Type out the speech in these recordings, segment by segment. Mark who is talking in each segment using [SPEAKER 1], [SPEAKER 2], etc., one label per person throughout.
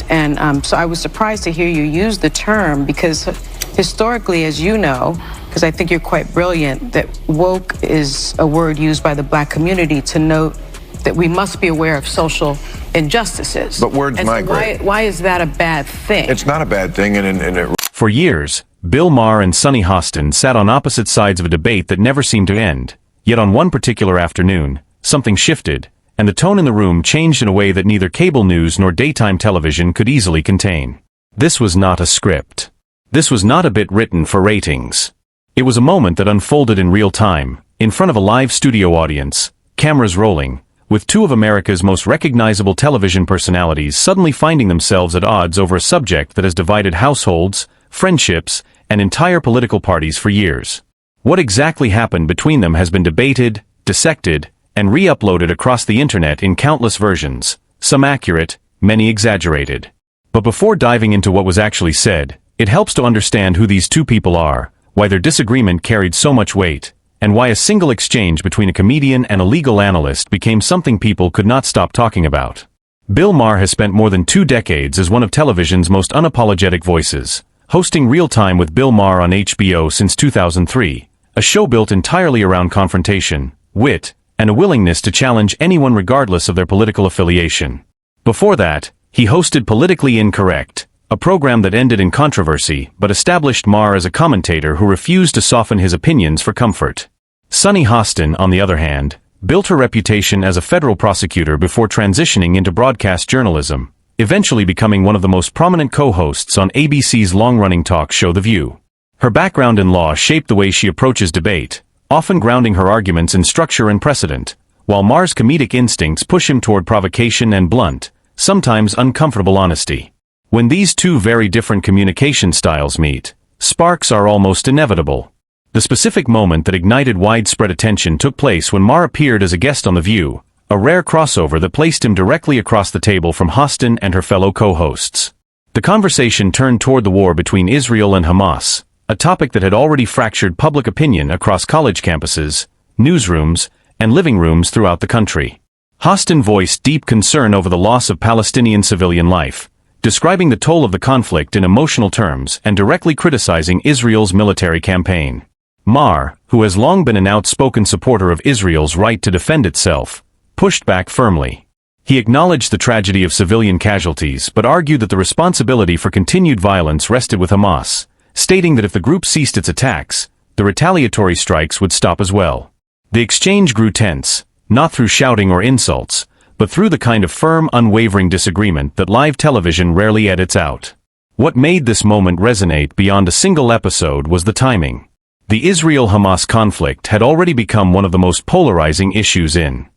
[SPEAKER 1] And so I was surprised to hear you use the term because historically, as you know, because I think you're quite brilliant, that woke is a word used by the Black community to note that we must be aware of social injustices.
[SPEAKER 2] But words migrate.
[SPEAKER 1] Why is that a bad thing?
[SPEAKER 2] It's not a bad thing,
[SPEAKER 3] For years, Maher and Sunny Hostin sat on opposite sides of a debate that never seemed to end. Yet on one particular afternoon, something shifted, and the tone in the room changed in a way that neither cable news nor daytime television could easily contain. This was not a script. This was not a bit written for ratings. It was a moment that unfolded in real time, in front of a live studio audience, cameras rolling, with two of America's most recognizable television personalities suddenly finding themselves at odds over a subject that has divided households, friendships, and entire political parties for years. What exactly happened between them has been debated, dissected, and re-uploaded across the internet in countless versions, some accurate, many exaggerated. But before diving into what was actually said, it helps to understand who these two people are, why their disagreement carried so much weight, and why a single exchange between a comedian and a legal analyst became something people could not stop talking about. Maher has spent more than 2 decades as one of television's most unapologetic voices, hosting Real Time with Maher on HBO since 2003, a show built entirely around confrontation, wit, and a willingness to challenge anyone regardless of their political affiliation. Before that, he hosted Politically Incorrect, a program that ended in controversy but established Maher as a commentator who refused to soften his opinions for comfort. Sunny Hostin, on the other hand, built her reputation as a federal prosecutor before transitioning into broadcast journalism, eventually becoming one of the most prominent co-hosts on ABC's long-running talk show The View. Her background in law shaped the way she approaches debate, often grounding her arguments in structure and precedent, while Maher's comedic instincts push him toward provocation and blunt, sometimes uncomfortable honesty. When these two very different communication styles meet, sparks are almost inevitable. The specific moment that ignited widespread attention took place when Maher appeared as a guest on The View, a rare crossover that placed him directly across the table from Hostin and her fellow co-hosts. The conversation turned toward the war between Israel and Hamas, a topic that had already fractured public opinion across college campuses, newsrooms, and living rooms throughout the country. Hostin voiced deep concern over the loss of Palestinian civilian life, describing the toll of the conflict in emotional terms and directly criticizing Israel's military campaign. Maher, who has long been an outspoken supporter of Israel's right to defend itself, pushed back firmly. He acknowledged the tragedy of civilian casualties but argued that the responsibility for continued violence rested with Hamas, stating that if the group ceased its attacks, the retaliatory strikes would stop as well. The exchange grew tense, not through shouting or insults, but through the kind of firm, unwavering disagreement that live television rarely edits out. What made this moment resonate beyond a single episode was the timing. The Israel-Hamas conflict had already become one of the most polarizing issues in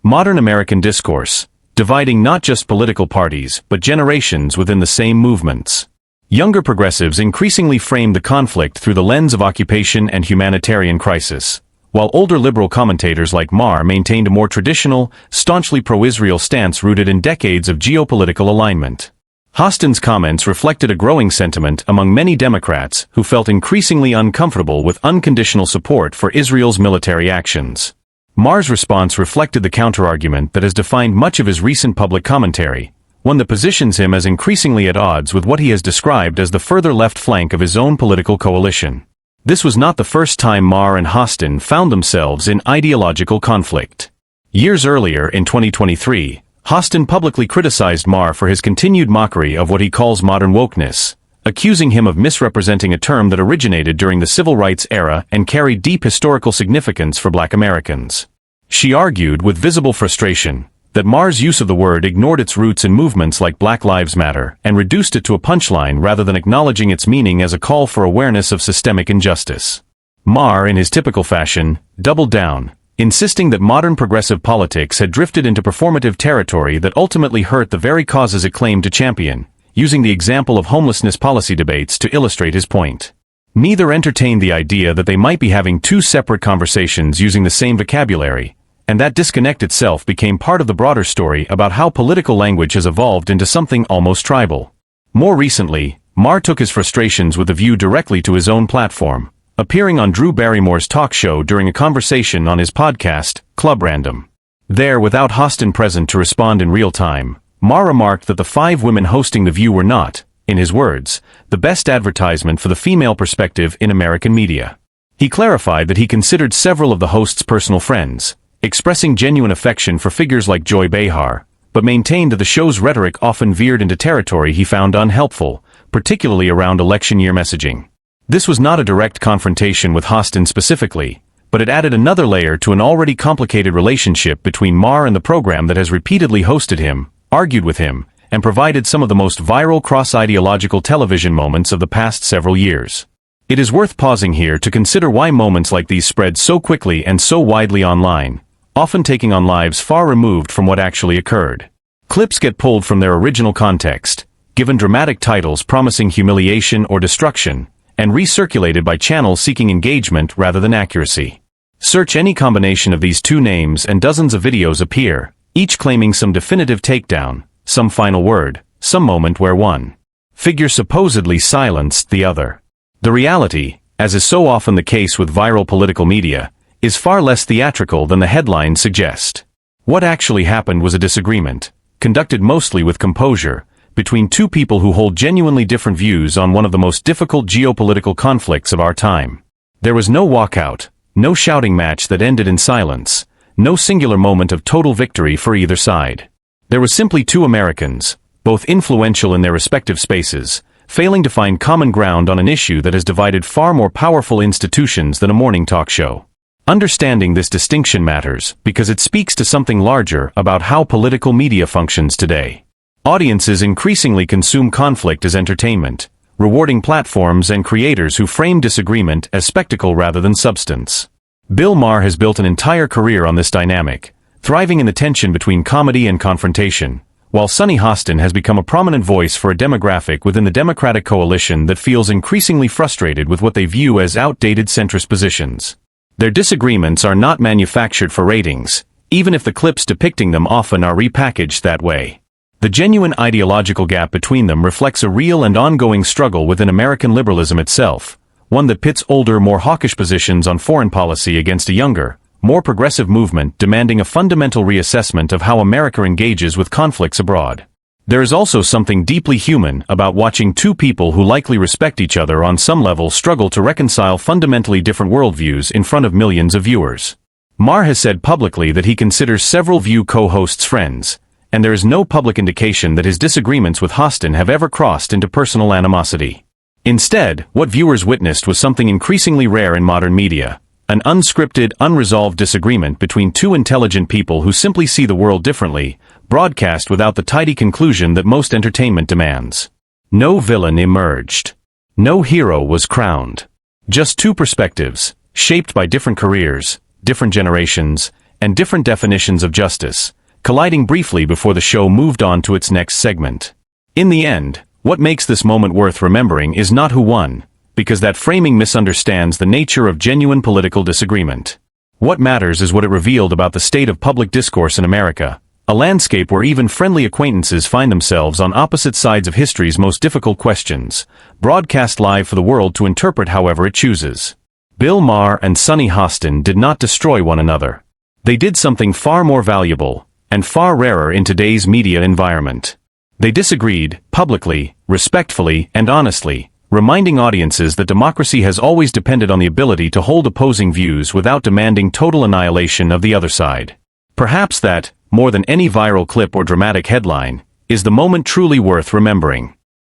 [SPEAKER 3] modern American discourse, dividing not just political parties but generations within the same movements. Younger progressives increasingly framed the conflict through the lens of occupation and humanitarian crisis, while older liberal commentators like Maher maintained a more traditional, staunchly pro-Israel stance rooted in decades of geopolitical alignment. Hostin's comments reflected a growing sentiment among many Democrats who felt increasingly uncomfortable with unconditional support for Israel's military actions. Maher's response reflected the counterargument that has defined much of his recent public commentary, one that positions him as increasingly at odds with what he has described as the further left flank of his own political coalition. This was not the first time Maher and Hostin found themselves in ideological conflict. Years earlier, in 2023, Hostin publicly criticized Maher for his continued mockery of what he calls modern wokeness, accusing him of misrepresenting a term that originated during the civil rights era and carried deep historical significance for Black Americans. She argued, with visible frustration, that Maher's use of the word ignored its roots in movements like Black Lives Matter and reduced it to a punchline rather than acknowledging its meaning as a call for awareness of systemic injustice. Maher, in his typical fashion, doubled down, insisting that modern progressive politics had drifted into performative territory that ultimately hurt the very causes it claimed to champion, using the example of homelessness policy debates to illustrate his point. Neither entertained the idea that they might be having two separate conversations using the same vocabulary, and that disconnect itself became part of the broader story about how political language has evolved into something almost tribal. More recently, Maher took his frustrations with The View directly to his own platform, appearing on Drew Barrymore's talk show during a conversation on his podcast, Club Random. There, without Hostin present to respond in real time, Maher remarked that the 5 women hosting The View were not, in his words, the best advertisement for the female perspective in American media. He clarified that he considered several of the hosts' personal friends, expressing genuine affection for figures like Joy Behar, but maintained that the show's rhetoric often veered into territory he found unhelpful, particularly around election year messaging. This was not a direct confrontation with Hostin specifically, but it added another layer to an already complicated relationship between Maher and the program that has repeatedly hosted him, argued with him, and provided some of the most viral cross-ideological television moments of the past several years. It is worth pausing here to consider why moments like these spread so quickly and so widely online, often taking on lives far removed from what actually occurred. Clips get pulled from their original context, given dramatic titles promising humiliation or destruction, and recirculated by channels seeking engagement rather than accuracy. Search any combination of these two names and dozens of videos appear, each claiming some definitive takedown, some final word, some moment where one figure supposedly silenced the other. The reality, as is so often the case with viral political media, is far less theatrical than the headlines suggest. What actually happened was a disagreement, conducted mostly with composure, between two people who hold genuinely different views on one of the most difficult geopolitical conflicts of our time. There was no walkout, no shouting match that ended in silence, no singular moment of total victory for either side. There was simply two Americans, both influential in their respective spaces, failing to find common ground on an issue that has divided far more powerful institutions than a morning talk show. Understanding this distinction matters because it speaks to something larger about how political media functions today. Audiences increasingly consume conflict as entertainment, rewarding platforms and creators who frame disagreement as spectacle rather than substance. Bill Maher has built an entire career on this dynamic, thriving in the tension between comedy and confrontation, while Sunny Hostin has become a prominent voice for a demographic within the Democratic coalition that feels increasingly frustrated with what they view as outdated centrist positions. Their disagreements are not manufactured for ratings, even if the clips depicting them often are repackaged that way. The genuine ideological gap between them reflects a real and ongoing struggle within American liberalism itself, one that pits older, more hawkish positions on foreign policy against a younger, more progressive movement demanding a fundamental reassessment of how America engages with conflicts abroad. There is also something deeply human about watching two people who likely respect each other on some level struggle to reconcile fundamentally different worldviews in front of millions of viewers. Maher has said publicly that he considers several View co-hosts friends, and there is no public indication that his disagreements with Hostin have ever crossed into personal animosity. Instead, what viewers witnessed was something increasingly rare in modern media. An unscripted, unresolved disagreement between two intelligent people who simply see the world differently, broadcast without the tidy conclusion that most entertainment demands. No villain emerged. No hero was crowned. Just two perspectives, shaped by different careers, different generations, and different definitions of justice, colliding briefly before the show moved on to its next segment. In the end, what makes this moment worth remembering is not who won, because that framing misunderstands the nature of genuine political disagreement. What matters is what it revealed about the state of public discourse in America, a landscape where even friendly acquaintances find themselves on opposite sides of history's most difficult questions, broadcast live for the world to interpret however it chooses. Bill Maher and Sunny Hostin did not destroy one another. They did something far more valuable, and far rarer in today's media environment. They disagreed, publicly, respectfully, and honestly, reminding audiences that democracy has always depended on the ability to hold opposing views without demanding total annihilation of the other side. Perhaps that, more than any viral clip or dramatic headline, is the moment truly worth remembering.